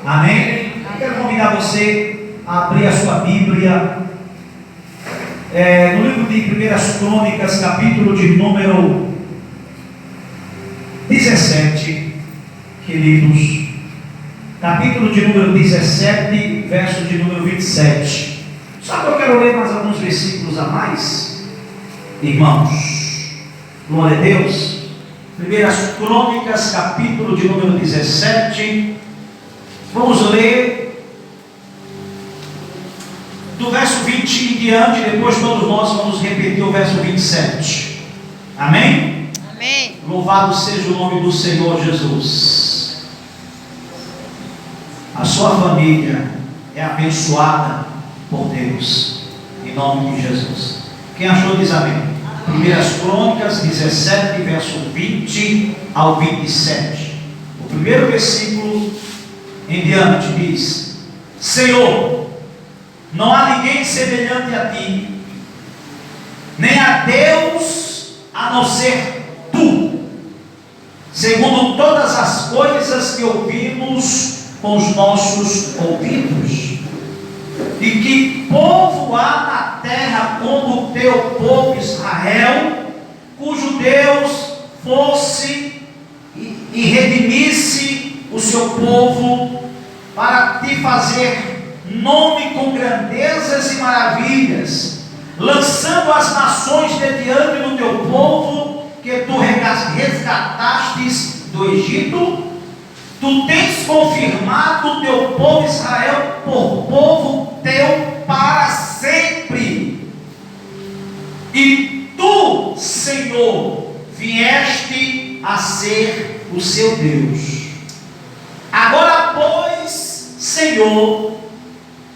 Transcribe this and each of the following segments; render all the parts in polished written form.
Amém? Quero convidar você a abrir a sua Bíblia no livro de 1 Crônicas, capítulo de número 17, queridos. Capítulo de número 17, verso de número 27. Só que eu quero ler mais alguns versículos a mais, irmãos. Glória a Deus. 1 Crônicas, capítulo de número 17. Vamos ler do verso 20 em diante, depois todos nós vamos repetir o verso 27. Amém? Amém. Louvado seja o nome do Senhor Jesus. A sua família é abençoada por Deus, em nome de Jesus. Quem achou diz amém. 1 Crônicas 17, verso 20 ao 27. O primeiro versículo em diante diz: Senhor, não há ninguém semelhante a ti, nem a Deus a não ser tu, segundo todas as coisas que ouvimos com os nossos ouvidos. E que povo há na terra como o teu povo Israel, cujo Deus fosse e redimisse o seu povo, para te fazer nome com grandezas e maravilhas, lançando as nações de diante do teu povo, que tu resgatastes do Egito. Tu tens confirmado o teu povo Israel por povo teu para sempre. E tu, Senhor, vieste a ser o seu Deus. Agora, pois, Senhor,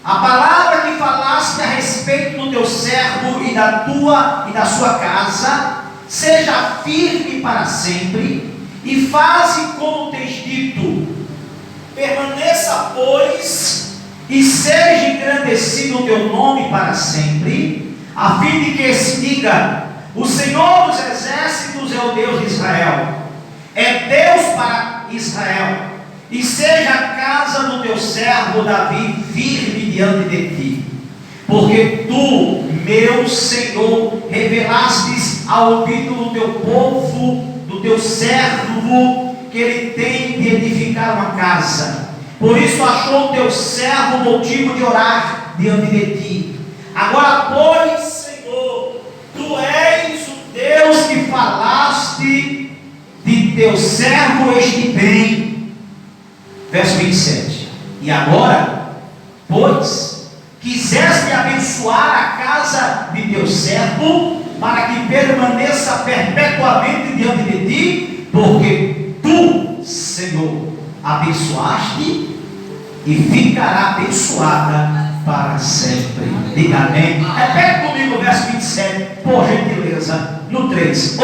a palavra que falaste a respeito do teu servo e da sua casa, seja firme para sempre, e faze como tens dito. Permaneça, pois, e seja engrandecido o teu nome para sempre, a fim de que se diga: o Senhor dos exércitos é o Deus de Israel, é Deus para Israel. E seja a casa do teu servo Davi firme diante de ti, porque tu, meu Senhor, revelastes ao ouvido do teu povo, do teu servo, que ele tem de edificar uma casa. Por isso achou o teu servo motivo de orar diante de ti. Agora, pois, Senhor, tu és o Deus que falaste de teu servo este bem. Verso 27. E agora, pois, quiseste abençoar a casa de teu servo, para que permaneça perpetuamente diante de ti, porque tu, Senhor, abençoaste e ficará abençoada para sempre. Diga amém. Repete comigo o verso 27, por gentileza, no 3. 1,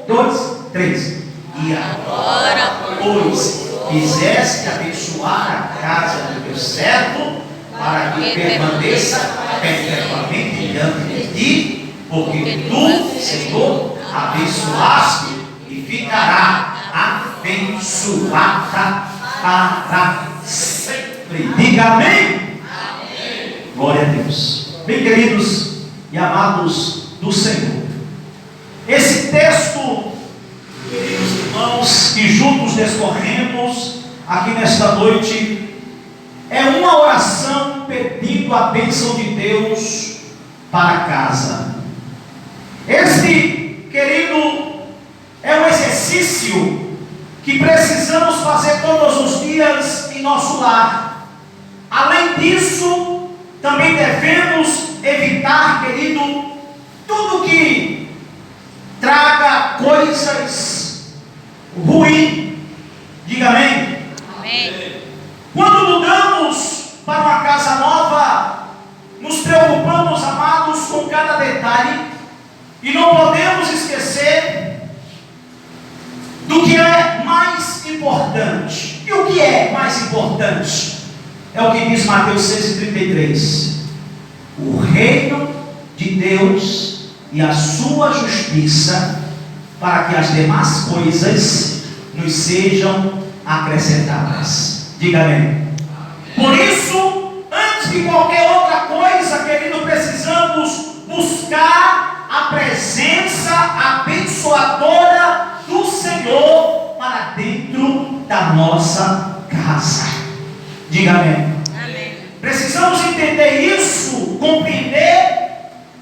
2, 3. E agora, pois, quiseste abençoar a casa do teu servo, para que permaneça perpetuamente diante de ti, porque tu, Senhor, abençoaste e ficará abençoada para sempre. Diga amém. Amém. Glória a Deus. Bem, queridos e amados do Senhor, esse texto, queridos irmãos, que juntos descorremos aqui nesta noite, é uma oração pedindo a bênção de Deus para casa. Este, querido, é um exercício que precisamos fazer todos os dias em nosso lar. Além disso, também devemos evitar, querido, tudo que traga coisas ruins. Diga amém. Amém. Quando mudamos para uma casa nova, nos preocupamos, amados, com cada detalhe, e não podemos esquecer do que é mais importante. E o que é mais importante? É o que diz Mateus 6,33. O reino de Deus e a sua justiça, para que as demais coisas nos sejam acrescentadas. Diga amém. Por isso, antes de qualquer outra coisa, querido, precisamos buscar a presença abençoadora do Senhor para dentro da nossa casa. Diga amém. Amém. Precisamos entender isso, compreender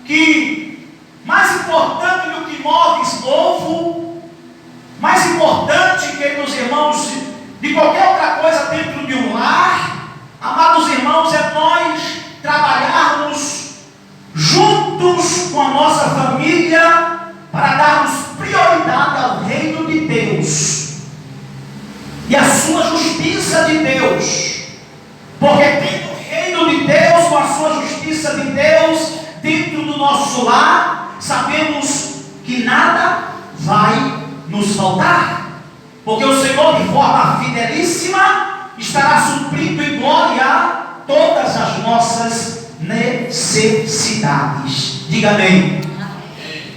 que mais importante do que móveis novo, mais importante, queridos irmãos, de qualquer outra coisa dentro de um lar, amados irmãos, é nós trabalharmos juntos com a nossa família para darmos prioridade ao reino de Deus e a sua justiça de Deus. Porque tendo o reino de Deus, com a sua justiça de Deus dentro do nosso lar, sabemos que nada vai nos faltar, porque o Senhor, de forma fidelíssima, estará suprindo em glória todas as nossas necessidades. Diga amém.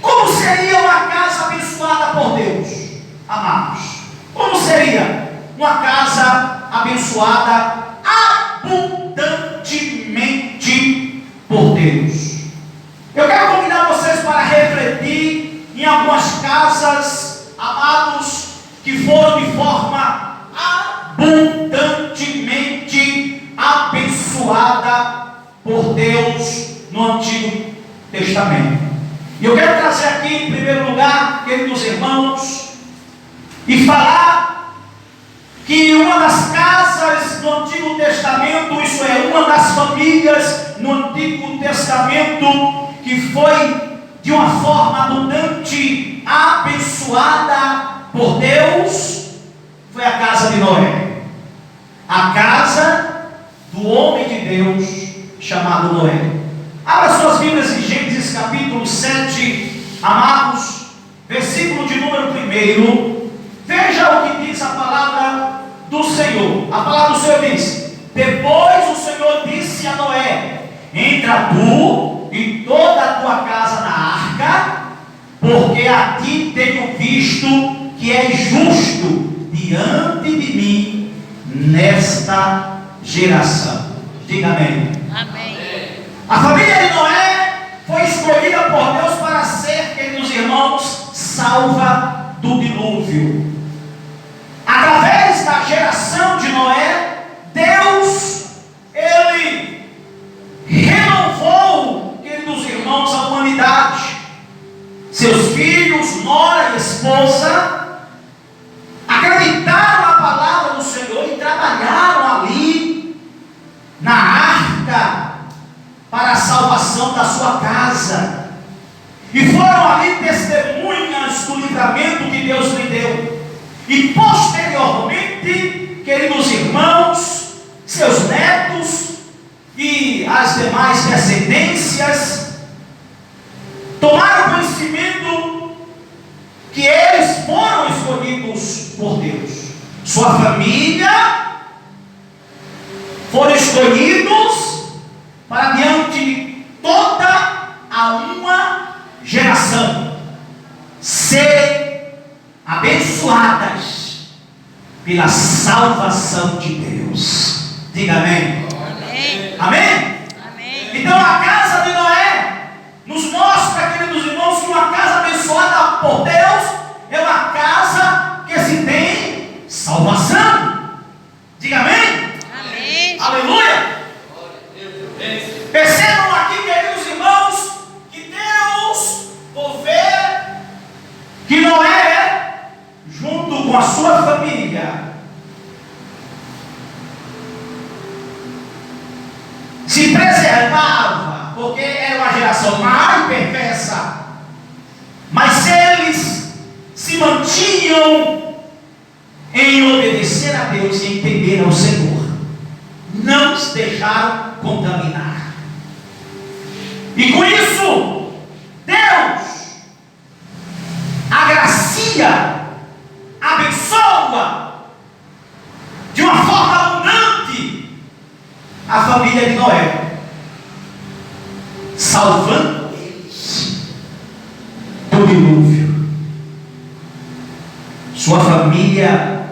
Como seria uma casa abençoada por Deus, amados? Como seria uma casa abençoada abundantemente por Deus? Eu quero convidar vocês para refletir em algumas casas, amados, que foram de forma abundantemente abençoada por Deus no Antigo Testamento. E eu quero trazer aqui, em primeiro lugar, queridos irmãos, e falar que uma das casas do Antigo Testamento, isso é, uma das famílias no Antigo Testamento que foi de uma forma abundante abençoada por Deus, foi a casa de Noé. A casa do homem de Deus chamado Noé. Abra suas Bíblias em Gênesis capítulo 7, amados, versículo de número 1. Veja o que diz a palavra do Senhor. A palavra do Senhor diz: depois o Senhor disse a Noé: entra tu e toda a tua casa na arca, porque a ti tenho visto que és justo diante de mim nesta geração. Diga amém. Amém. A família de Noé foi escolhida por Deus para ser, queridos irmãos, salva do dilúvio. Através da geração de Noé, Deus, Ele renovou, queridos irmãos, a humanidade. Seus filhos, nora e esposa, acreditaram na palavra do Senhor e trabalharam ali na arca para a salvação da sua casa, e foram ali testemunhas do livramento que Deus lhe deu. E posteriormente, queridos irmãos, seus netos e as demais descendências tomaram conhecimento que eles foram escolhidos por Deus. Sua família foram escolhidos para diante de toda a uma geração serem abençoadas pela salvação de Deus. Diga amém. Amém. Amém? Amém. Então a casa de Noé nos mostra, queridos irmãos, que uma casa abençoada por Deus é uma casa que se tem salvação. Diga amém. Amém. Aleluia. Percebam aqui, queridos irmãos, que Deus, por ver que Noé, junto com a sua família, se preservava, porque era uma geração má e perversa, mas eles se mantinham em obedecer a Deus e entender ao Senhor, não se deixaram contaminar. E com isso, Deus agracia, abençoa de uma forma abundante a família de Noé, salvando eles do dilúvio. Sua família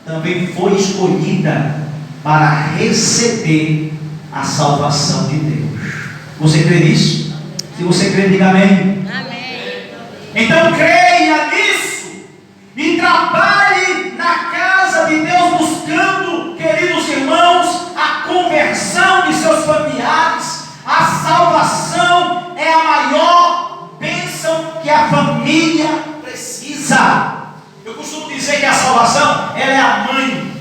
também foi escolhida para receber a salvação de Deus. Você crê nisso? Se você crê, diga amém. Amém. Então creia nisso e trabalhe na casa de Deus, buscando, queridos irmãos, a conversão de seus familiares. A salvação é a maior bênção que a família precisa. Eu costumo dizer que a salvação, ela é a mãe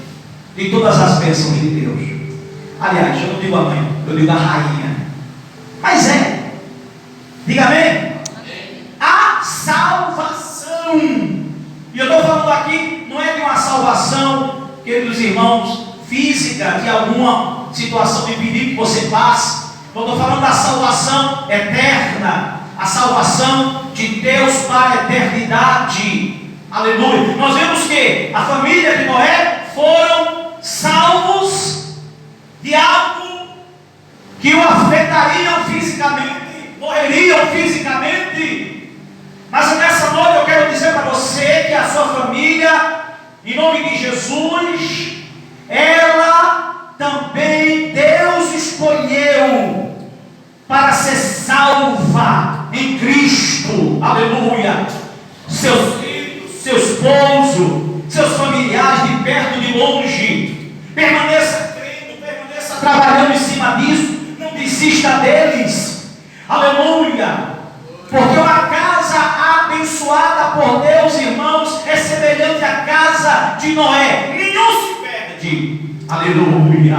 de todas as bênçãos de Deus. Aliás, eu não digo a mãe, eu digo a rainha. Mas é. Diga amém. A salvação. E eu estou falando aqui, não é de uma salvação, queridos irmãos, física, de alguma situação de perigo que você passe. Eu estou falando da salvação eterna, a salvação de Deus para a eternidade. Aleluia. Nós vemos que a família de Noé foram salvos de algo que o afetariam fisicamente, morreriam fisicamente. Mas nessa noite eu quero dizer para você que a sua família, em nome de Jesus, ela também Deus escolheu para ser salva em Cristo. Aleluia. Seus filhos, seu esposo, seus familiares de perto e de longe, permaneça crendo, permaneça trabalhando em cima disso, não desista deles. Aleluia. Porque uma casa abençoada por Deus, irmãos, é semelhante à casa de Noé. Nenhum se perde. Aleluia.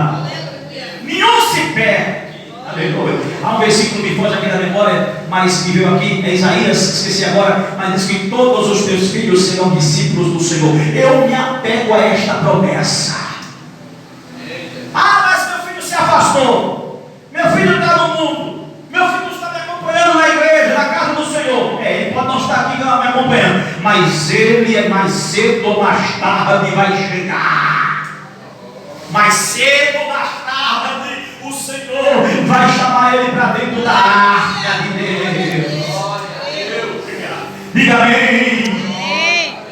Nenhum se perde. Aleluia. Há um versículo que foge aqui da memória, mas que veio aqui, é Isaías, esqueci agora, mas diz que todos os teus filhos serão discípulos do Senhor. Eu me apego a esta promessa. Ah, mas meu filho se afastou. Meu filho está no mundo. Meu filho está me acompanhando na igreja, na casa do Senhor. Ele pode não estar aqui me acompanhando, mas ele é mais cedo ou mais tarde vai chegar. Mais cedo ou mais tarde o Senhor vai chamar ele para dentro da arca de Deus. Diga amém.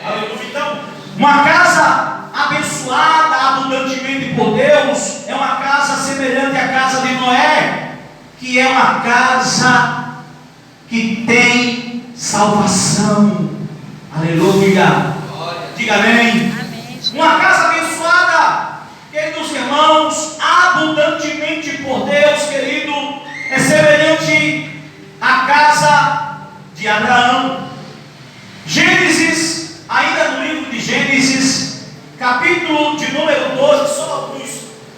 Aleluia. Então, uma casa abençoada abundantemente por Deus é uma casa semelhante à casa de Noé, que é uma casa que tem salvação. Aleluia. Diga amém. Uma casa abençoada, queridos irmãos, abundantemente por Deus, querido, é semelhante à casa de Abraão. Gênesis, ainda no livro de Gênesis, capítulo de número 12, só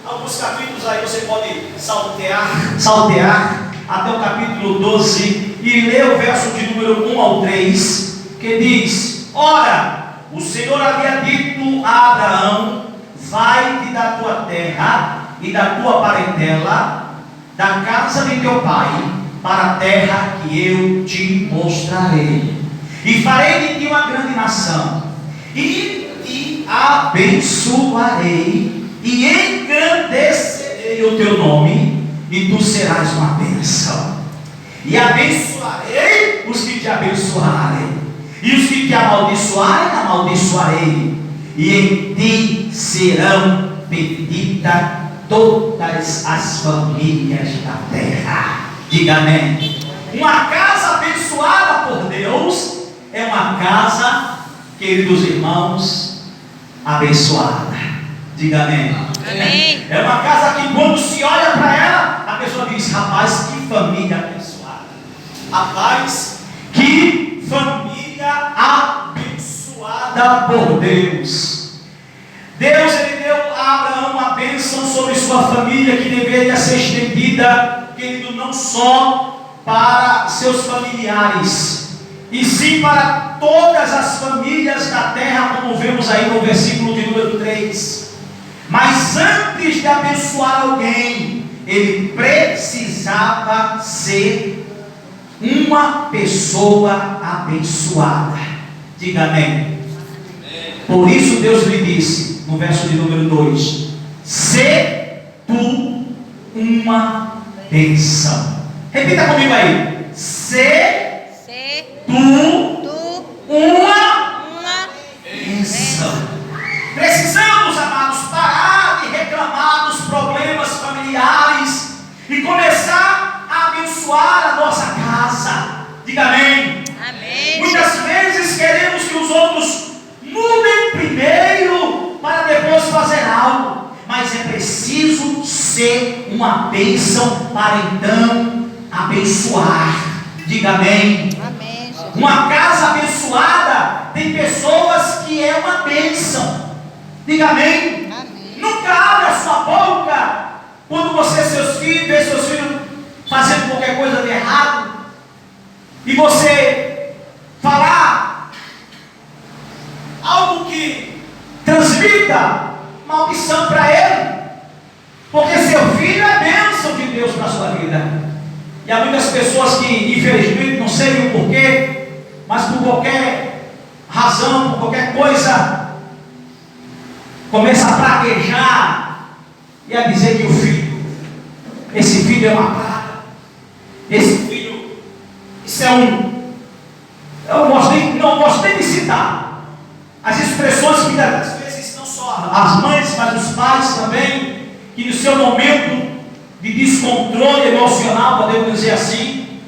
alguns capítulos aí você pode saltear até o capítulo 12 e ler o verso de número 1 ao 3, que diz: Ora, o Senhor havia dito a Abraão: vai-te da tua terra e da tua parentela, da casa de teu pai, para a terra que eu te mostrarei, e farei de ti uma grande nação, e te abençoarei, e engrandecerei o teu nome, e tu serás uma bênção. E abençoarei os que te abençoarem, e os que te amaldiçoarem, amaldiçoarei, e em ti serão benditas todas as famílias da terra. Diga amém. Uma casa abençoada por Deus é uma casa, queridos irmãos, abençoada. Diga amém. Amém. É uma casa que quando se olha para ela, a pessoa diz: rapaz, que família abençoada. Rapaz, que família abençoada por Deus. Deus, ele deu a Abraão uma bênção sobre sua família que deveria ser estendida, querido, não só para seus familiares, e sim para todas as famílias da terra, como vemos aí no versículo de número 3. Mas antes de abençoar alguém, ele precisava ser uma pessoa abençoada. Diga amém. Por isso Deus lhe disse, no verso de número 2: sê tu uma bênção. Repita comigo aí: sê tu uma bênção. Precisamos, amados, parar de reclamar dos preciso ser uma bênção para então abençoar. Diga amém. Amém, Jesus. Uma casa abençoada tem pessoas que é uma bênção. Diga amém. Amém. Nunca abre a sua boca quando você vê seus filhos fazendo qualquer coisa de errado e você falar algo que transmita maldição para ele, porque seu filho é bênção de Deus para a sua vida. E há muitas pessoas que infelizmente não sei o porquê, mas por qualquer razão, por qualquer coisa, começa a praguejar e a dizer que o filho, esse filho é uma praga, esse filho, isso é eu não gosto nem de citar as expressões que muitas vezes não só as mães, mas os pais também, que no seu momento de descontrole emocional, podemos dizer assim,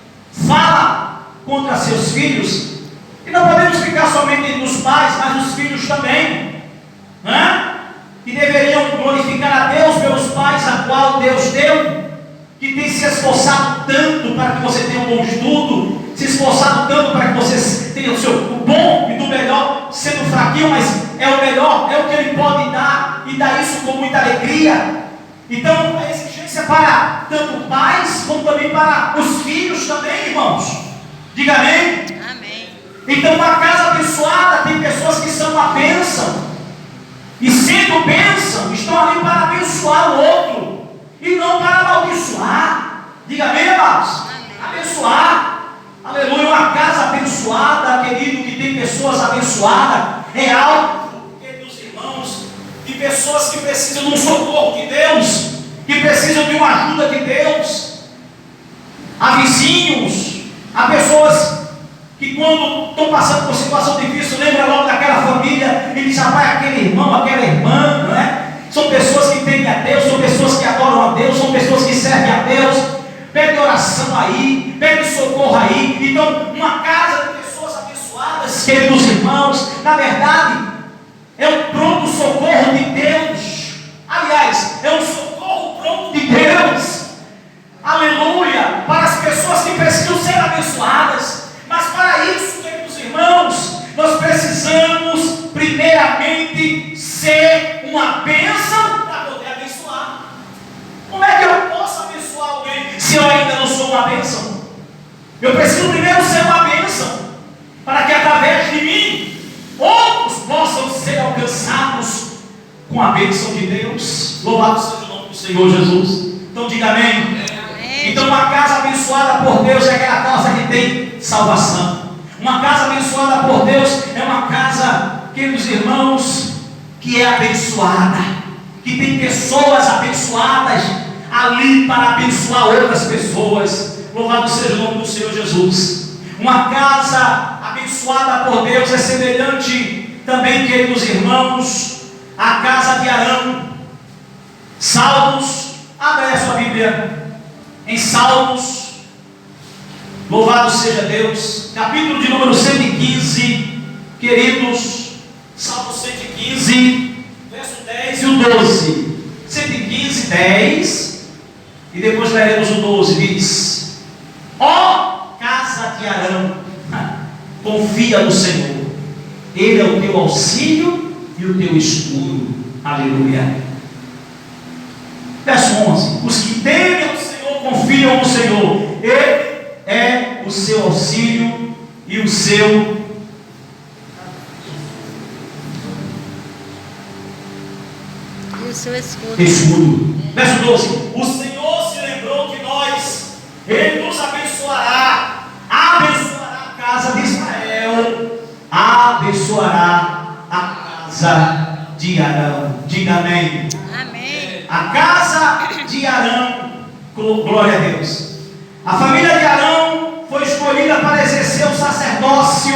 fala contra seus filhos. E não podemos ficar somente nos pais, mas os filhos também, né? Que deveriam glorificar a Deus pelos pais a qual Deus deu, que tem se esforçado tanto para que você tenha um bom estudo, se esforçado tanto para que você tenha o bom e do melhor, sendo fraquinho, mas é o melhor, é o que Ele pode dar, e dá isso com muita alegria. Então a exigência para tanto pais, como também para os filhos também, irmãos. Diga amém. Amém. Então uma casa abençoada tem pessoas que são uma bênção, e sendo bênção, estão ali para abençoar o outro, e não para amaldiçoar. Diga amém, irmãos. Abençoar. Aleluia. Uma casa abençoada, querido, que tem pessoas abençoadas, é algo, meus irmãos, de pessoas que precisam de um socorro de Deus, que precisam de uma ajuda de Deus. Há vizinhos, há pessoas que quando estão passando por situação difícil, lembra logo daquela família e diz: rapaz, aquele irmão, aquela irmã, não é? São pessoas que temem a Deus, são pessoas que adoram a Deus, são pessoas que servem a Deus. Pede oração aí, pede socorro aí. Então, uma casa de pessoas abençoadas, queridos irmãos, na verdade, é um pronto socorro de Deus. Aliás, é um socorro pronto de Deus. Aleluia! Para as pessoas que precisam ser abençoadas. Mas para isso, queridos irmãos, nós precisamos primeiramente ser uma bênção para poder abençoar. Como é que eu posso abençoar alguém se eu ainda não sou uma bênção? Eu preciso primeiro ser uma bênção, para que através de mim outros possam ser alcançados com a bênção de Deus. Louvado seja o nome do Senhor Jesus. Então diga amém. Amém. Então uma casa abençoada por Deus é aquela casa que tem salvação. Uma casa abençoada por Deus é uma casa, queridos irmãos, que é abençoada, que tem pessoas abençoadas ali para abençoar outras pessoas. Louvado seja o nome do Senhor Jesus. Uma casa abençoada por Deus é semelhante também, queridos irmãos, à casa de Arão. Salmos, abra aí a sua Bíblia em Salmos, louvado seja Deus, capítulo de número 115, queridos, Salmo 115, verso 10 e o 12. 115, 10, e depois leremos o 12, diz: ó casa de Arão, confia no Senhor, Ele é o teu auxílio e o teu escudo. Aleluia. Verso 11: os que temem ao Senhor confiam no Senhor, Ele é o seu auxílio e o seu E o seu escudo. escudo. Verso 12: o Senhor se lembrou de nós, Ele nos abençoará, abençoará a casa de Israel, abençoará a casa de Arão. Diga amém. Amém. A casa de Arão, glória a Deus. A família de Arão foi escolhida para exercer o sacerdócio.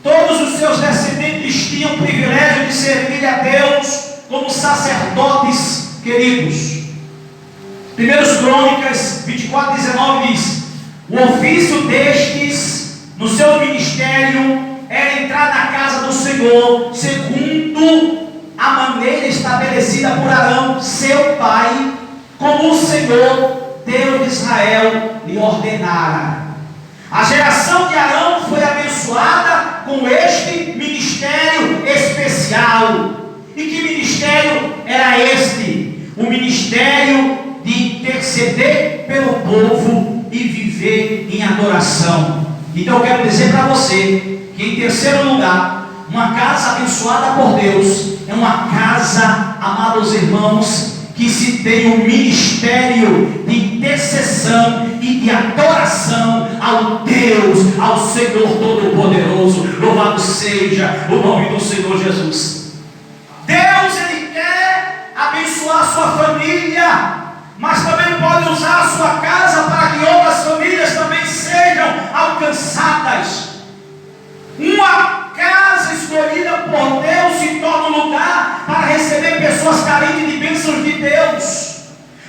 Todos os seus descendentes tinham o privilégio de servir a Deus como sacerdotes queridos. 1 Crônicas 24:19 diz: o ofício destes no seu ministério era entrar na casa do Senhor segundo a maneira estabelecida por Arão, seu pai, como o Senhor, Deus de Israel, lhe ordenara. A geração de Arão foi abençoada com este ministério especial. E que ministério era este? O ministério de interceder pelo povo e viver em adoração. Então eu quero dizer para você que, em terceiro lugar, uma casa abençoada por Deus é uma casa, amados irmãos, que se tem um ministério de intercessão e de adoração ao Deus, ao Senhor Todo-Poderoso. Louvado seja o nome do Senhor Jesus. Deus, Ele quer abençoar a sua família, mas também pode usar a sua casa para que outras famílias também sejam alcançadas. Uma casa escolhida por Deus se torna um lugar para receber pessoas carentes de bênçãos de Deus.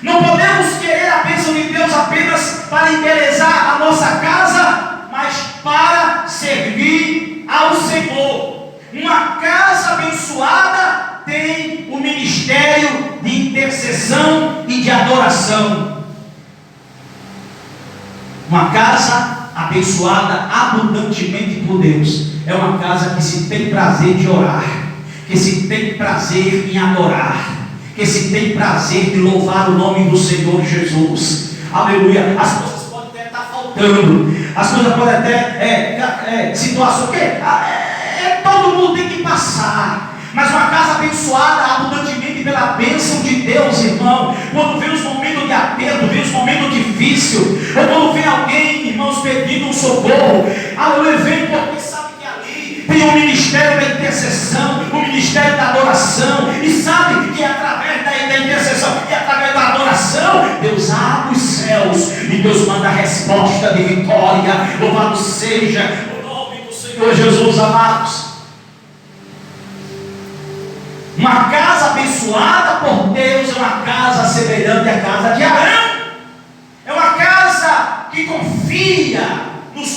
Não podemos querer a bênção de Deus apenas para embelezar a nossa casa, mas para servir ao Senhor. Uma casa abençoada tem o ministério de intercessão e de adoração. Uma casa abençoada abundantemente por Deus é uma casa que se tem prazer de orar, que se tem prazer em adorar, que se tem prazer de louvar o nome do Senhor Jesus. Aleluia. As coisas podem até estar faltando, as coisas podem até situação que todo mundo tem que passar. Mas uma casa abençoada abundantemente pela bênção de Deus, irmão, quando vem os momentos de aperto, vem os momentos difíceis, ou quando vem alguém, irmãos, pedindo um socorro, aleluia, vem porque sabe que ali tem o ministério da intercessão, o ministério da adoração, e sabe que através da intercessão e através da adoração, Deus abre os céus e Deus manda a resposta de vitória. Louvado seja o nome do Senhor Jesus, amados. Uma casa abençoada por Deus é uma casa semelhante à casa de Arão. É uma casa que confia